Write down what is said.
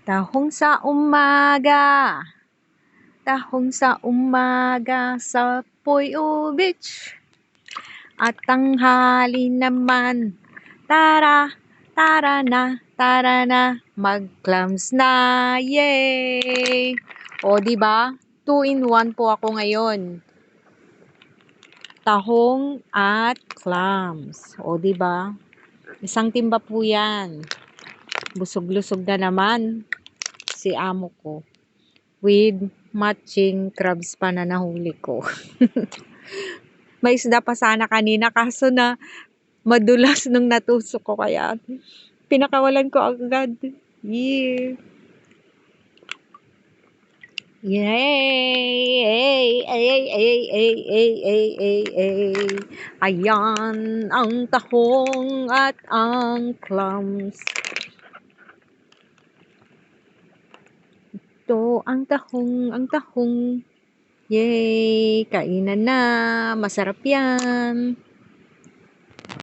Tahong sa umaga, tahong sa umaga sa Puyo Beach. At tanghali naman, tara, tara na, mag-clams na, yay! O, diba? 2 in 1 po ako ngayon. Tahong at clams. O, diba? Isang timba po yan. Busog-lusog na naman si amo ko. With matching crabs pa na nahuli ko. May isda pa sana kanina kaso na madulas nung natusok ko kaya pinakawalan ko agad. Yeah. Yay! Ay, ay, ay, ay, ay, ay, ay, ay, ay. Ayan ang tahong at ang clams. Ito ang tahong, ang tahong. Yay! Kainan na. Masarap yan.